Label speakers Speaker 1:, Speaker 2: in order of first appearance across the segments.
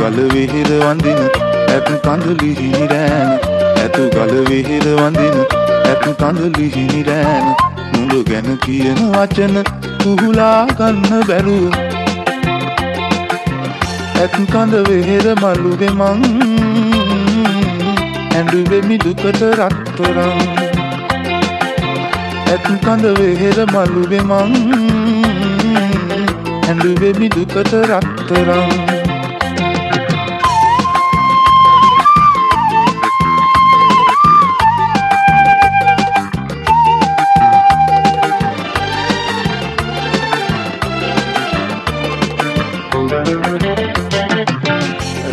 Speaker 1: ගල විහිර වඳින ඇත් කඳුලි හිමිරෑන ඇතු ගල විහිර වඳින ඇත් කඳුලි හිමිරෑන නුඹ ගැන කියන වචන කුහුලා ගන්න බැරුව ඇත් කඳ වෙහෙර මළුවේ මං ඇඬුවෙමි දුකට රත්තරන් ඇත් කඳ වෙහෙර මළුවේ මං ඇඬුවෙමි දුකට රත්තරන්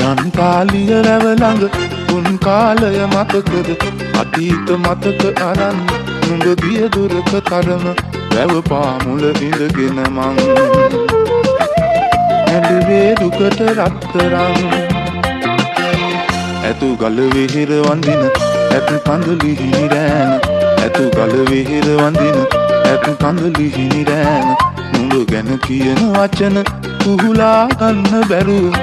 Speaker 1: රන් කාලිය රැව ළඟ උන් කාලය මතකද අතීත මතක අරන් නුඹ ගිය දුරක තරම වැව පාමුල ඉඳගෙන මං ඇඬුවේ දුකට රත්තරන් ඇතු ගල විහිර වඳින ඇත් කඳුලි හිමිරෑන ඇතු ගල විහිර වඳින ඇත් කඳුලි හිමිරෑන නුඹ ගැන කියන වචන කුහුලා ගන්න බැරුව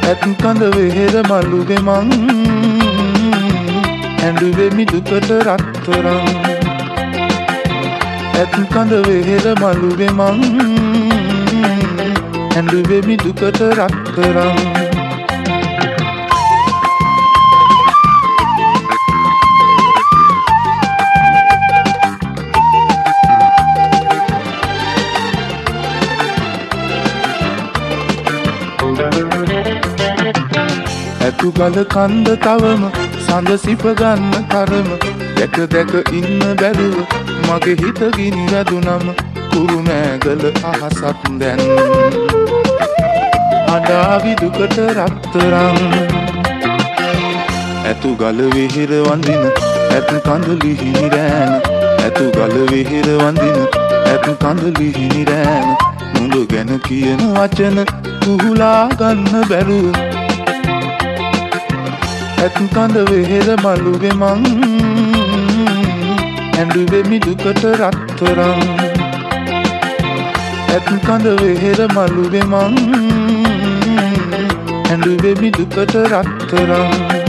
Speaker 1: ඇත් කඳ වෙහෙර මළුවේ මං ඇඬුවෙමි දුකට රත්තරන් ඇත් කඳ වෙහෙර මළුවේ මං ඇඬුවෙමි දුකට රත්තරන් ඇතු ගල කන්ද තවම සඳ සිප ගන්න තරම දැක දැක ඉන්න බැරුව මගේ හිත ගිනි වැදුනම කුරුමෑගල අහසත් දැන් අඩාවි දුකට රත්තරන් ඇතු ගල විහිර වඳින ඇත් කඳුලි හිමිරෑන ඇතු ගල විහිර වඳින ඇත් කඳුලි හිමිරෑන නුඹ ගැන කියන වචන කුහුලා ගන්න බැරුව ඇත් කඳ වෙහෙර මළුවේ මං ඇඬුවෙමි දුකට රත්තරන් ඇත් කඳ වෙහෙර මළුවේ මං ඇඬුවෙමි දුකට රත්තරන්